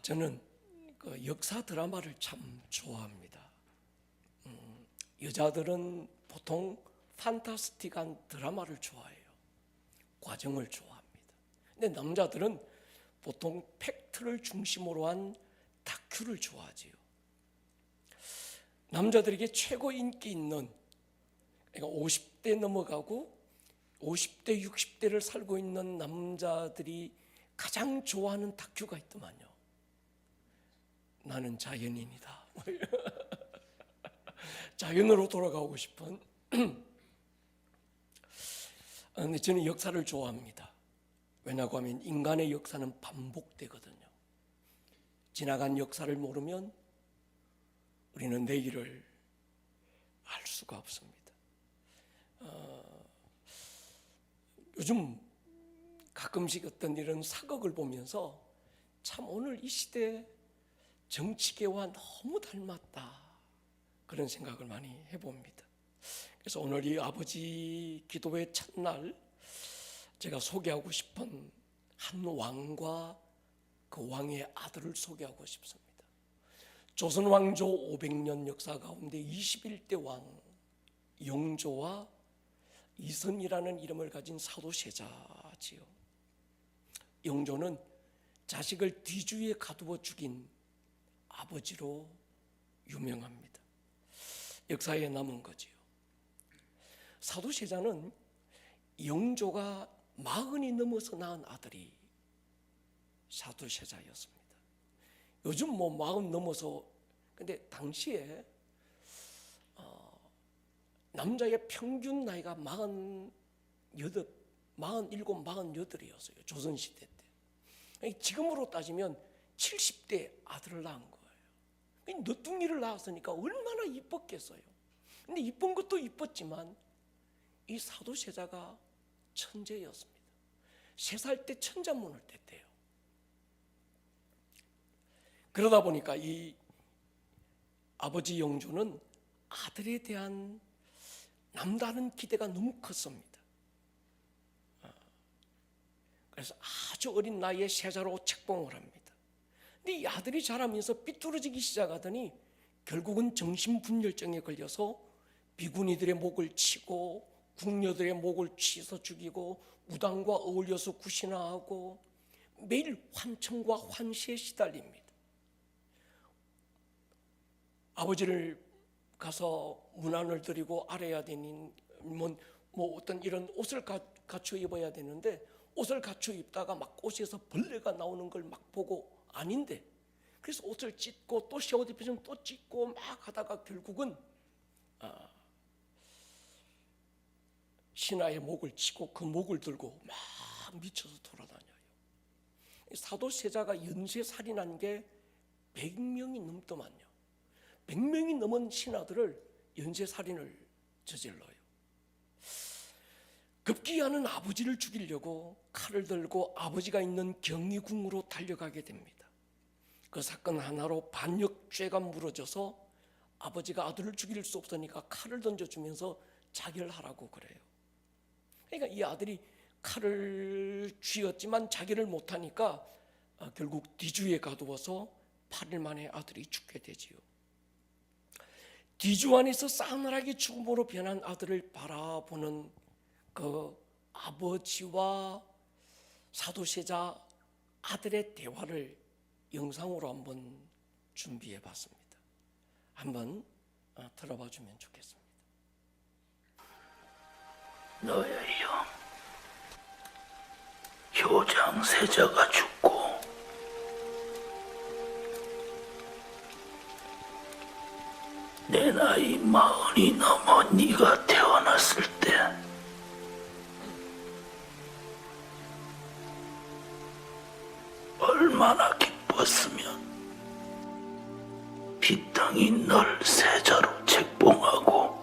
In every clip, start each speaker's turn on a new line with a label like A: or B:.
A: 저는 그 역사 드라마를 참 좋아합니다. 여자들은 보통 판타스틱한 드라마를 좋아해요. 과정을 좋아합니다. 근데 남자들은 보통 팩트를 중심으로 한 다큐를 좋아하지요. 남자들에게 최고 인기 있는, 그러니까 50대 넘어가고 50대, 60대를 살고 있는 남자들이 가장 좋아하는 다큐가 있더만요. 나는 자연인이다. 자연으로 돌아가고 싶은. 근데 저는 역사를 좋아합니다. 왜냐고 하면 인간의 역사는 반복되거든요. 지나간 역사를 모르면 우리는 내일을 알 수가 없습니다. 요즘 가끔씩 어떤 이런 사극을 보면서 참 오늘 이 시대 정치계와 너무 닮았다, 그런 생각을 많이 해봅니다. 그래서 오늘 이 아버지 기도회 첫날 제가 소개하고 싶은 한 왕과 그 왕의 아들을 소개하고 싶습니다. 조선 왕조 500년 역사 가운데 21대 왕 영조와 이선이라는 이름을 가진 사도세자지요. 영조는 자식을 뒤주에 가두어 죽인 아버지로 유명합니다. 역사에 남은 거지요. 사도세자는 영조가 40이 넘어서 낳은 아들이 사도세자였습니다. 요즘 뭐 40 넘어서, 근데 당시에 남자의 평균 나이가 47, 48이었어요. 조선시대 때. 지금으로 따지면 70대 아들을 낳은 거예요. 너뚱이를 낳았으니까 얼마나 이뻤겠어요. 근데 이쁜 것도 이뻤지만 이 사도세자가 천재였습니다. 3살 때 천자문을 뗐대요. 그러다 보니까 이 아버지 영조는 아들에 대한 남다른 기대가 너무 컸습니다. 그래서 아주 어린 나이에 세자로 책봉을 합니다. 근데 이 아들이 자라면서 삐뚤어지기 시작하더니 결국은 정신분열증에 걸려서 비구니들의 목을 치고 궁녀들의 목을 치서 죽이고 무당과 어울려서 구신화하고 매일 환청과 환시에 시달립니다. 아버지를 가서 문안을 드리고 알아야 되는 뭐 어떤 이런 옷을 갖춰 입어야 되는데 옷을 갖춰 입다가 막 옷에서 벌레가 나오는 걸 막 보고 아닌데, 그래서 옷을 찢고 또 새 옷 입으면 또 찢고 막 하다가 결국은 신하의 목을 치고 그 목을 들고 막 미쳐서 돌아다녀요. 사도세자가 연쇄살인한 게 100명이 넘더만요. 100명이 넘은 신하들을 연쇄살인을 저질러요. 급기야는 아버지를 죽이려고 칼을 들고 아버지가 있는 경희궁으로 달려가게 됩니다. 그 사건 하나로 반역죄가 물어져서 아버지가 아들을 죽일 수 없으니까 칼을 던져주면서 자결 하라고 그래요. 그러니까 이 아들이 칼을 쥐었지만 자결을 못하니까 결국 뒤주에 가두어서 8일 만에 아들이 죽게 되지요. 뒤주 안에서 싸늘하게 죽음으로 변한 아들을 바라보는 그 아버지와 사도세자 아들의 대화를 영상으로 한번 준비해 봤습니다. 한번 들어봐 주면 좋겠습니다.
B: 너의 형 효장 세자가 죽고 내 나이 40이 넘어 네가 태어났을 때 얼마나 기뻤으면 빗땅이 널 세자로 책봉하고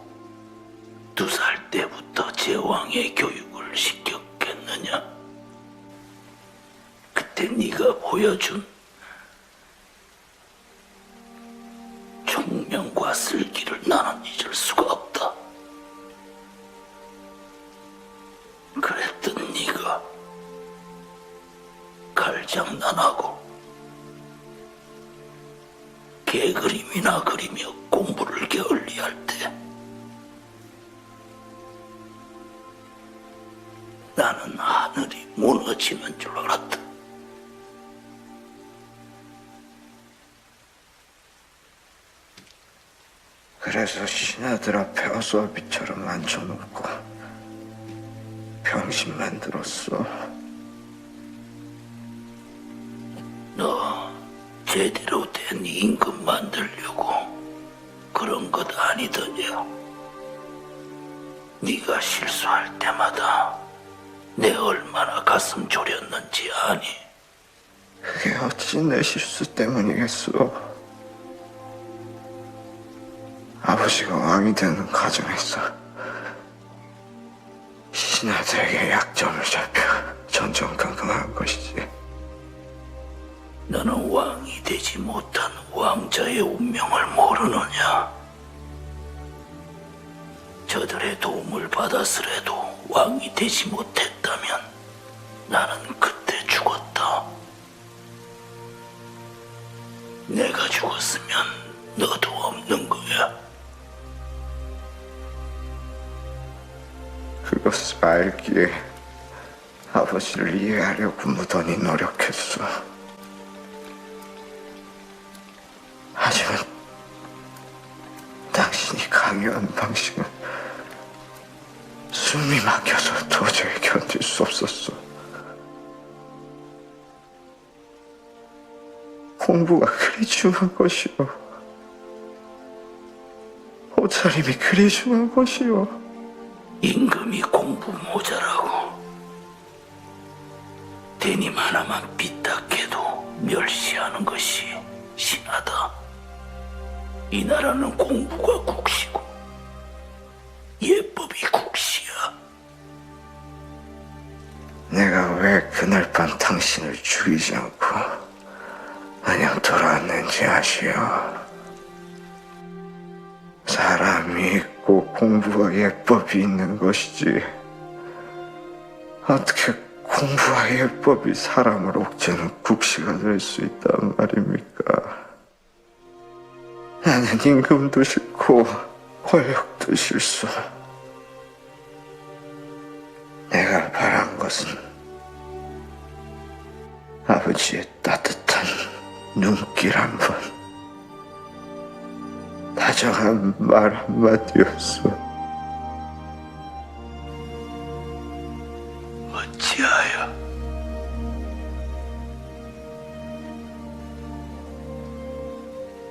B: 2살 때부터 제왕의 교육을 시켰겠느냐. 그때 네가 보여준 총명과 슬기를 나는 잊을 수가 없다. 그랬던 네가 칼장난하고 개그림이나 그리며 공부를 게을리할 때 나는 하늘이 무너지는 줄 알았다.
C: 그래서 신하들 앞에 어수아비처럼 앉혀놓고 병신 만들었어.
B: 너 제대로 된 임금 만들려고 그런 것 아니더냐? 네가 실수할 때마다 내 얼마나 가슴 졸였는지 아니?
C: 그게 어찌 내 실수 때문이겠어. 아버지가 왕이 되는 과정에서 신하들에게 약점을 잡혀 전전긍긍한 것이지.
B: 너는 왕이 되지 못한 왕자의 운명을 모르느냐? 저들의 도움을 받았으래도 왕이 되지 못했다면 나는 그때 죽었다. 내가 죽었으면 너도 없는 거야.
C: 그것을 알기에 아버지를 이해하려고 무던히 노력했어. 하지만 당신이 강요한 방식은 숨이 막혀서 도저히 견딜 수 없었어. 공부가 그리 중요한 것이오. 옷차림이 그리 중요한 것이오.
B: 임금이 공부 모자라고 대님 하나만 삐딱해도 멸시하는 것이 신하다. 이 나라는 공부가 국시고 예법이 국시야.
C: 내가 왜 그날 밤 당신을 죽이지 않고 그냥 돌아왔는지 아시오? 사람이 있고 공부와 예법이 있는 것이지 어떻게 공부와 예법이 사람을 옥죄는 국시가 될 수 있단 말입니까? 나는 임금도 싫고 권력도 싫소. 내가 바란 것은 아버지의 따뜻한 눈길 한 번, 다정한 말 한마디였어.
B: 어찌하여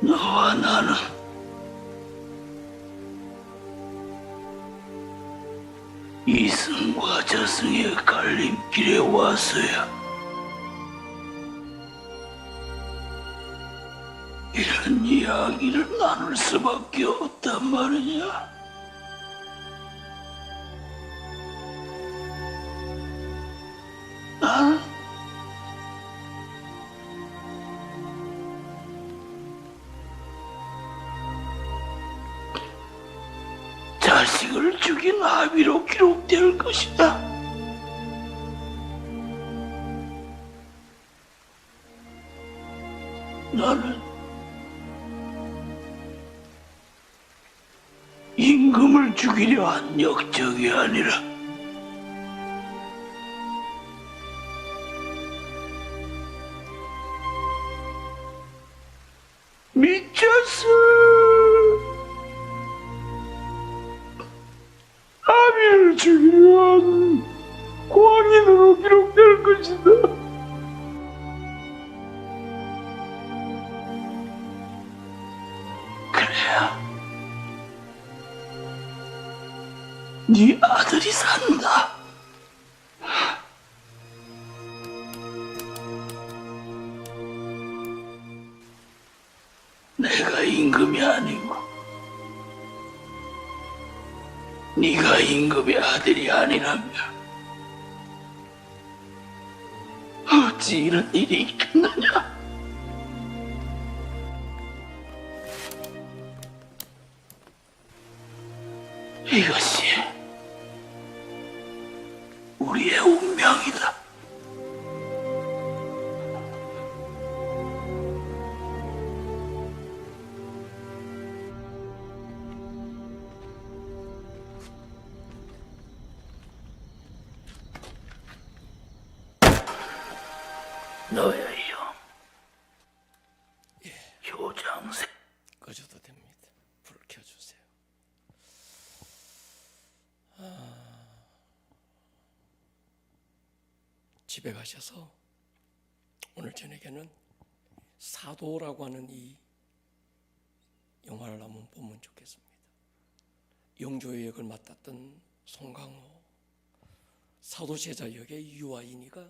B: 너와 나는 이승과 저승의 갈림길에 와서야 이런 이야기를 나눌 수밖에 없단 말이냐? 나는 자식을 죽인 합의로 기록될 것이다. 나는 임금을 죽이려 한 역적이 아니라 미쳤어. 아비를 죽이려 한 광인으로 기록될 것이다. 그래야 네 아들이 산다. 내가 임금이 아니고 네가 임금의 아들이 아니라면 어찌 이런 일이 있겠느냐? 이것이 우리의 운명이다. 너예요. 효장생.
A: 꺼져도 됩니다. 불을 켜주세요. 집에 가셔서 오늘 저녁에는 사도라고 하는 이 영화를 한번 보면 좋겠습니다. 영조의 역을 맡았던 송강호, 사도세자 역의 유아인이가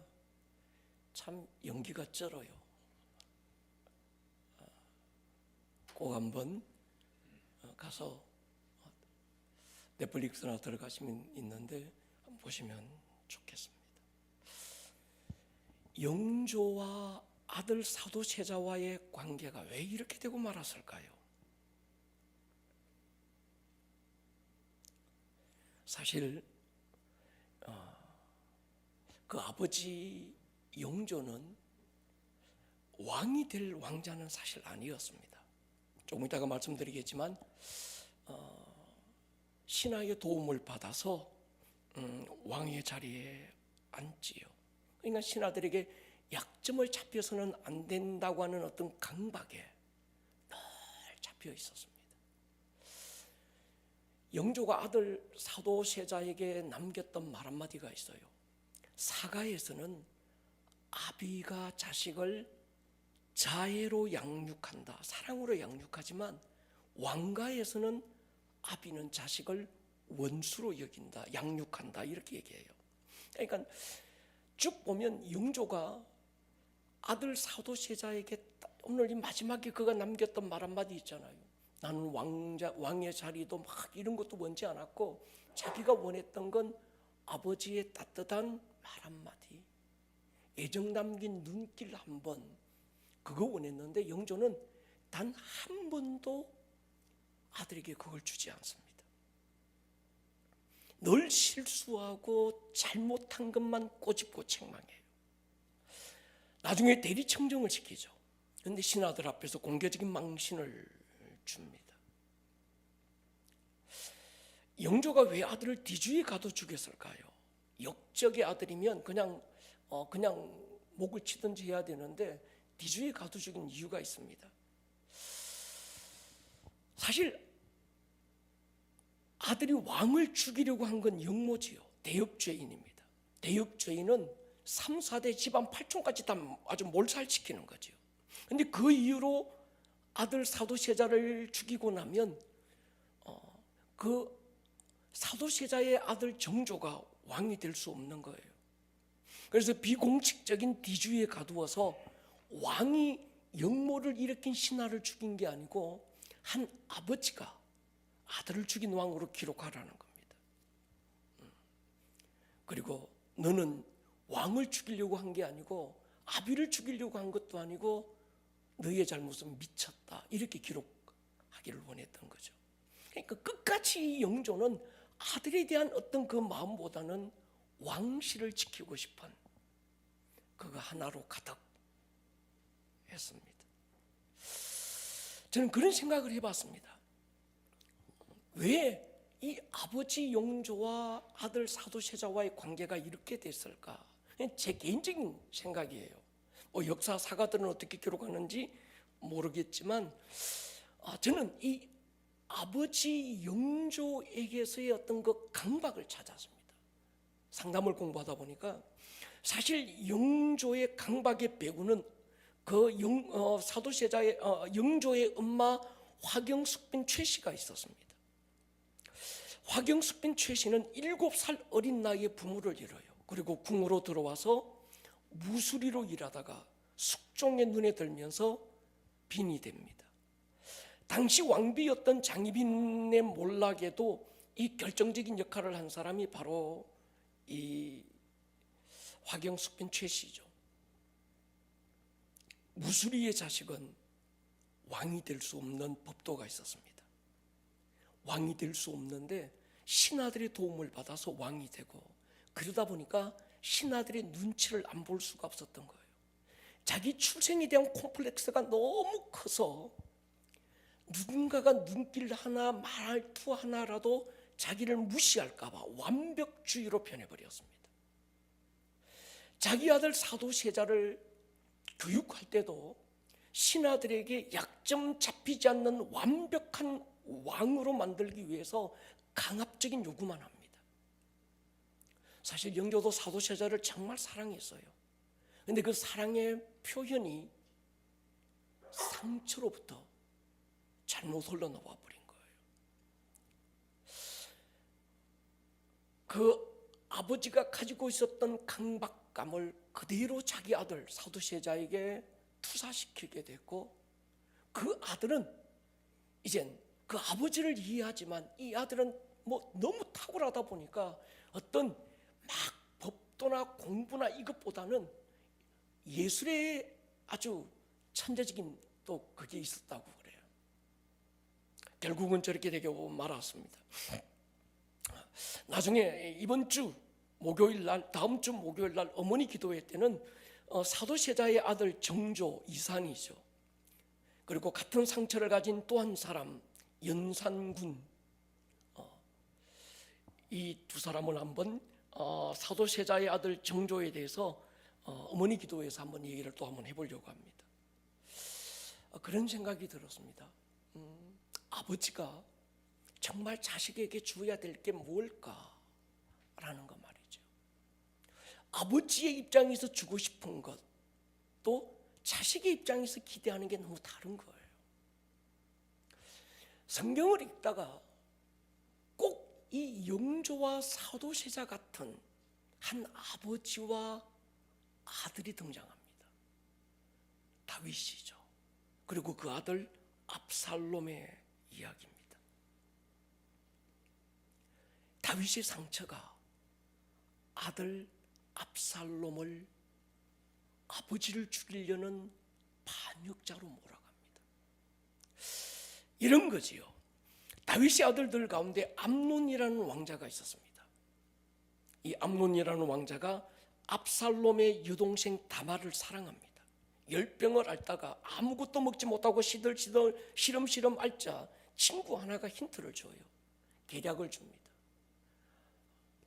A: 참 연기가 쩔어요. 꼭 한번 가서 넷플릭스나 들어가시면 있는데 한번 보시면 좋겠습니다. 영조와 아들 사도세자와의 관계가 왜 이렇게 되고 말았을까요? 사실 그 아버지 영조는 왕이 될 왕자는 사실 아니었습니다. 조금 이따가 말씀드리겠지만 신하의 도움을 받아서 왕의 자리에 앉지요. 그러니까 신하들에게 약점을 잡혀서는 안 된다고 하는 어떤 강박에 늘 잡혀 있었습니다. 영조가 아들 사도세자에게 남겼던 말 한마디가 있어요. 사가에서는 아비가 자식을 자애로 양육한다, 사랑으로 양육하지만 왕가에서는 아비는 자식을 원수로 여긴다, 양육한다, 이렇게 얘기해요. 그러니까 쭉 보면 영조가 아들 사도세자에게 오늘 이 마지막에 그가 남겼던 말 한마디 있잖아요. 나는 왕의 자리도 막 이런 것도 원치 않았고 자기가 원했던 건 아버지의 따뜻한 말 한마디, 애정 담긴 눈길 한 번, 그거 원했는데 영조는 단 한 번도 아들에게 그걸 주지 않습니다. 늘 실수하고 잘못한 것만 꼬집고 책망해요. 나중에 대리청정을 시키죠. 그런데 신하들 앞에서 공개적인 망신을 줍니다. 영조가 왜 아들을 뒤주에 가둬 죽였을까요? 역적의 아들이면 그냥 목을 치든지 해야 되는데 뒤주에 가둬 죽인 이유가 있습니다. 사실 아들이 왕을 죽이려고 한 건 영모지요. 대역죄인입니다. 대역죄인은 3, 4대 집안 8촌까지 다 아주 몰살시키는 거죠. 그런데 그 이유로 아들 사도세자를 죽이고 나면 그 사도세자의 아들 정조가 왕이 될 수 없는 거예요. 그래서 비공식적인 뒤주에 가두어서 왕이 역모를 일으킨 신하를 죽인 게 아니고 한 아버지가 아들을 죽인 왕으로 기록하라는 겁니다. 그리고 너는 왕을 죽이려고 한 게 아니고 아비를 죽이려고 한 것도 아니고 너의 잘못은 미쳤다, 이렇게 기록하기를 원했던 거죠. 그러니까 끝까지 영조는 아들에 대한 어떤 그 마음보다는 왕실을 지키고 싶은 그거 하나로 가득했습니다. 저는 그런 생각을 해봤습니다. 왜 이 아버지 영조와 아들 사도세자와의 관계가 이렇게 됐을까? 제 개인적인 생각이에요. 역사 사가들은 어떻게 기록하는지 모르겠지만 저는 이 아버지 영조에게서의 어떤 그 강박을 찾았습니다. 상담을 공부하다 보니까 사실 영조의 강박의 배후는 그 사도세자의 영조의 엄마 화경숙빈 최씨가 있었습니다. 화경숙빈 최씨는 7살 어린 나이에 부모를 잃어요. 그리고 궁으로 들어와서 무수리로 일하다가 숙종의 눈에 들면서 빈이 됩니다. 당시 왕비였던 장희빈의 몰락에도 이 결정적인 역할을 한 사람이 바로 이 화경숙빈 최씨죠. 무수리의 자식은 왕이 될 수 없는 법도가 있었습니다. 왕이 될 수 없는데 신하들의 도움을 받아서 왕이 되고, 그러다 보니까 신하들의 눈치를 안 볼 수가 없었던 거예요. 자기 출생에 대한 콤플렉스가 너무 커서 누군가가 눈길 하나 말투 하나라도 자기를 무시할까 봐 완벽주의로 변해버렸습니다. 자기 아들 사도세자를 교육할 때도 신하들에게 약점 잡히지 않는 완벽한 왕으로 만들기 위해서 강압적인 요구만 합니다. 사실 영조도 사도세자를 정말 사랑했어요. 그런데 그 사랑의 표현이 상처로부터 잘못 흘러나와 버린 거예요. 그 아버지가 가지고 있었던 강박감을 그대로 자기 아들 사도세자에게 투사시키게 됐고, 그 아들은 이젠 그 아버지를 이해하지만 이 아들은 너무 탁월하다 보니까 어떤 막 법도나 공부나 이것보다는 예술에 아주 천재적인 또 그게 있었다고 그래요. 결국은 저렇게 되게 말았습니다. 나중에 이번 주 목요일 날, 다음 주 목요일 날 어머니 기도회 때는 사도세자의 아들 정조 이산이죠. 그리고 같은 상처를 가진 또 한 사람 연산군, 이 두 사람을 한번 사도세자의 아들 정조에 대해서 어머니 기도회에서 한번 얘기를 또 한번 해보려고 합니다. 그런 생각이 들었습니다. 아버지가 정말 자식에게 주어야 될 게 뭘까라는 거 말이죠. 아버지의 입장에서 주고 싶은 것, 또 자식의 입장에서 기대하는 게 너무 다른 거예요. 성경을 읽다가 꼭 이 영조와 사도세자 같은 한 아버지와 아들이 등장합니다. 다윗이죠. 그리고 그 아들 압살롬의 이야기입니다. 다윗의 상처가 아들 압살롬을 아버지를 죽이려는 반역자로 몰아갑니다. 이런 거지요. 다윗의 아들들 가운데 암논이라는 왕자가 있었습니다. 이 암논이라는 왕자가 압살롬의 여동생 다말을 사랑합니다. 열병을 앓다가 아무것도 먹지 못하고 시들시들 시름시름 앓자 친구 하나가 힌트를 줘요. 계략을 줍니다.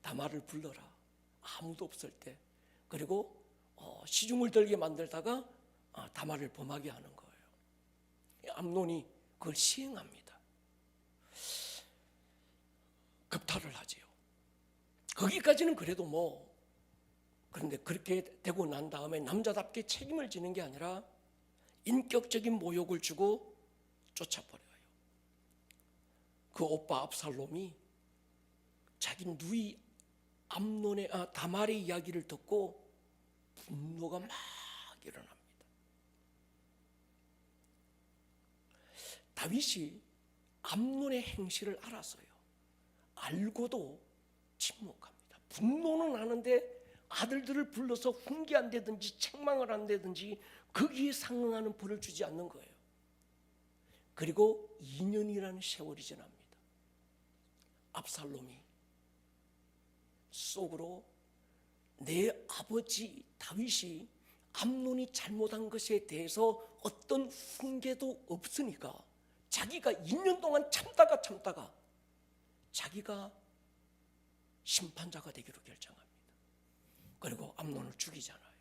A: 다말을 불러라. 아무도 없을 때. 그리고 시중을 들게 만들다가 다말을 범하게 하는 거예요. 암논이 그걸 시행합니다. 급탈을 하지요. 거기까지는 그래도 그런데 그렇게 되고 난 다음에 남자답게 책임을 지는 게 아니라 인격적인 모욕을 주고 쫓아버려요. 그 오빠 압살롬이 자기 누이 암논의 다말의 이야기를 듣고 분노가 막 일어납니다. 다윗이 암논의 행실을 알았어요. 알고도 침묵합니다. 분노는 하는데 아들들을 불러서 훈계한다든지 책망을 한다든지 거기에 상응하는 벌을 주지 않는 거예요. 그리고 2년이라는 세월이 지납니다. 압살롬이 속으로 내 아버지 다윗이 암논이 잘못한 것에 대해서 어떤 훈계도 없으니까 자기가 2년 동안 참다가 자기가 심판자가 되기로 결정합니다. 그리고 암논을 죽이잖아요.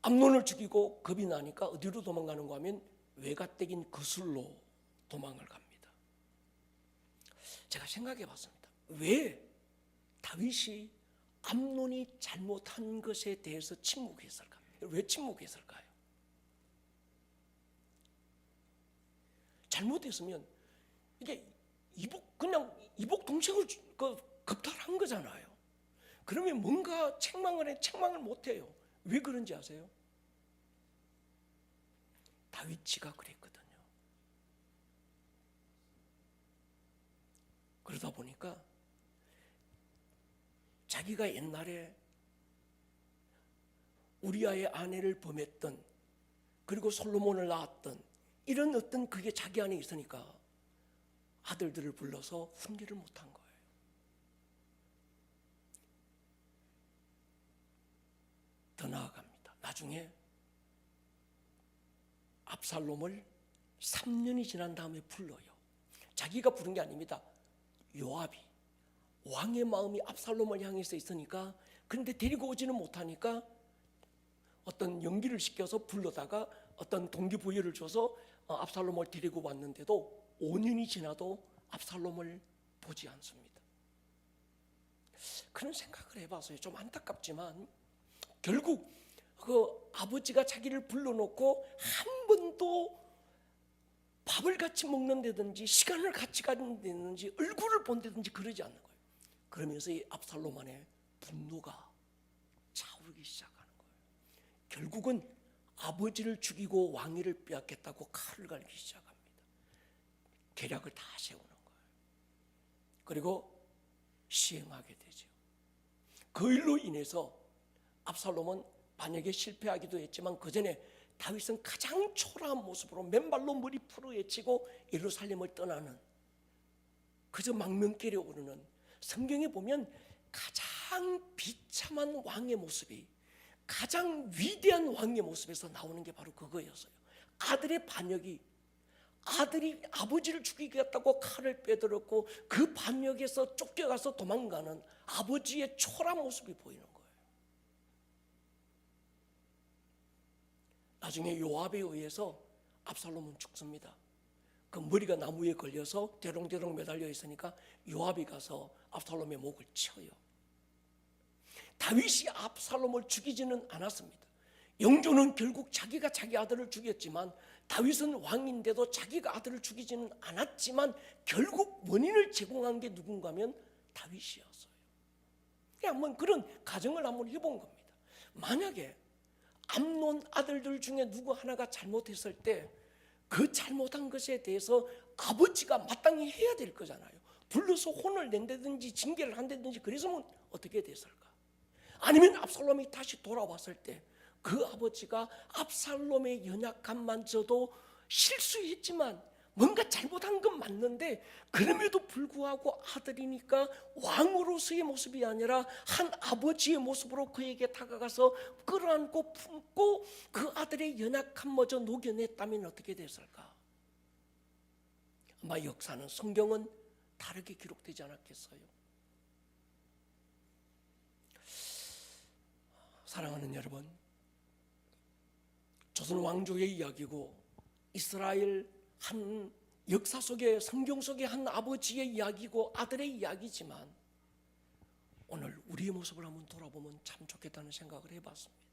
A: 암논을 죽이고 겁이 나니까 어디로 도망가는가 하면 외가댁인 거슬로 도망을 갑니다. 제가 생각해 봤습니다. 왜 다윗이 암논이 잘못한 것에 대해서 침묵했을까요? 왜 침묵했을까요? 잘못했으면 이게 그냥 이복 동생을 겁탈한 거잖아요. 그러면 뭔가 책망을 못해요. 왜 그런지 아세요? 다윗이가 그랬거든요. 그러다 보니까 자기가 옛날에 우리아의 아내를 범했던, 그리고 솔로몬을 낳았던 이런 어떤 그게 자기 안에 있으니까 아들들을 불러서 훈계를 못한 거예요. 더 나아갑니다. 나중에 압살롬을 3년이 지난 다음에 불러요. 자기가 부른 게 아닙니다. 요압이, 왕의 마음이 압살롬을 향해서 있으니까, 그런데 데리고 오지는 못하니까 어떤 연기를 시켜서 불러다가 어떤 동기부여를 줘서 압살롬을 데리고 왔는데도 5년이 지나도 압살롬을 보지 않습니다. 그런 생각을 해봐서요, 좀 안타깝지만 결국 그 아버지가 자기를 불러놓고 한 번도 밥을 같이 먹는다든지 시간을 같이 가진다든지 얼굴을 본다든지 그러지 않는 거예요. 그러면서 이 압살롬 안에 분노가 차오르기 시작하는 거예요. 결국은 아버지를 죽이고 왕위를 빼앗겠다고 칼을 갈기 시작합니다. 계략을 다 세우는 거예요. 그리고 시행하게 되죠. 그 일로 인해서 압살롬은 반역에 실패하기도 했지만 그 전에 다윗은 가장 초라한 모습으로 맨발로 머리 풀어헤치고 예루살렘을 떠나는, 그저 망명길에 오르는, 성경에 보면 가장 비참한 왕의 모습이 가장 위대한 왕의 모습에서 나오는 게 바로 그거였어요. 아들의 반역이, 아들이 아버지를 죽이겠다고 칼을 빼들었고 그 반역에서 쫓겨가서 도망가는 아버지의 초라한 모습이 보이는 거예요. 나중에 요압에 의해서 압살롬은 죽습니다. 그 머리가 나무에 걸려서 대롱대롱 매달려 있으니까 요압이 가서 압살롬의 목을 쳐요. 다윗이 압살롬을 죽이지는 않았습니다. 영조는 결국 자기가 자기 아들을 죽였지만 다윗은 왕인데도 자기가 아들을 죽이지는 않았지만 결국 원인을 제공한 게 누군가면 다윗이었어요. 한번 그런 가정을 한번 해본 겁니다. 만약에 암논 아들들 중에 누구 하나가 잘못했을 때 그 잘못한 것에 대해서 아버지가 마땅히 해야 될 거잖아요. 불러서 혼을 낸다든지 징계를 한다든지 그래서면 어떻게 됐을까? 아니면 압살롬이 다시 돌아왔을 때 그 아버지가 압살롬의 연약함만저도 실수했지만 뭔가 잘못한 건 맞는데 그럼에도 불구하고 아들이니까 왕으로서의 모습이 아니라 한 아버지의 모습으로 그에게 다가가서 끌어안고 품고 그 아들의 연약함마저 녹여냈다면 어떻게 됐을까? 아마 역사는, 성경은 다르게 기록되지 않았겠어요? 사랑하는 여러분, 조선 왕조의 이야기고 이스라엘 한 역사 속에, 성경 속의 한 아버지의 이야기고 아들의 이야기지만 오늘 우리의 모습을 한번 돌아보면 참 좋겠다는 생각을 해봤습니다.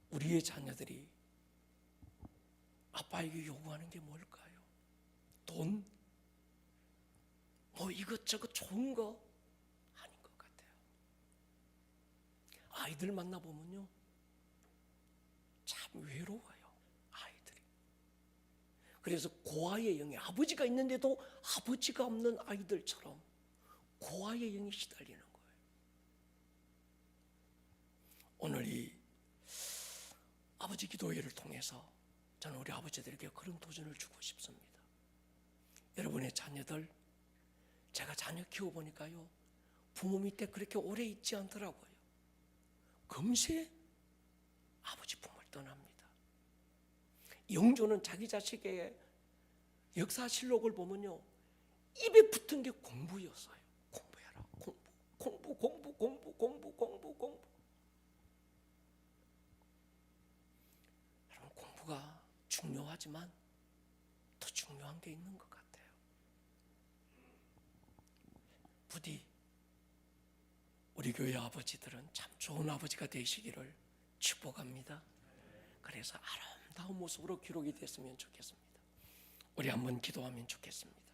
A: 우리의 자녀들이 아빠에게 요구하는 게 뭘까요? 돈? 뭐 이것저것 좋은 거? 아닌 것 같아요. 아이들 만나보면요, 참 외로워요, 아이들이. 그래서 고아의 영에, 아버지가 있는데도 아버지가 없는 아이들처럼 고아의 영에 시달리는 거예요. 오늘 이 아버지 기도회를 통해서 저는 우리 아버지들에게 그런 도전을 주고 싶습니다. 여러분의 자녀들, 제가 자녀 키워보니까요, 부모 밑에 그렇게 오래 있지 않더라고요. 금세 아버지 품을 떠납니다. 영조는 자기 자식의 역사실록을 보면요, 입에 붙은 게 공부였어요. 공부해라, 공부. 여러분, 공부가 중요하지만 더 중요한 게 있는 것 같아요. 부디 우리 교회 아버지들은 참 좋은 아버지가 되시기를 축복합니다. 그래서 아름다운 모습으로 기록이 됐으면 좋겠습니다. 우리 한번 기도하면 좋겠습니다.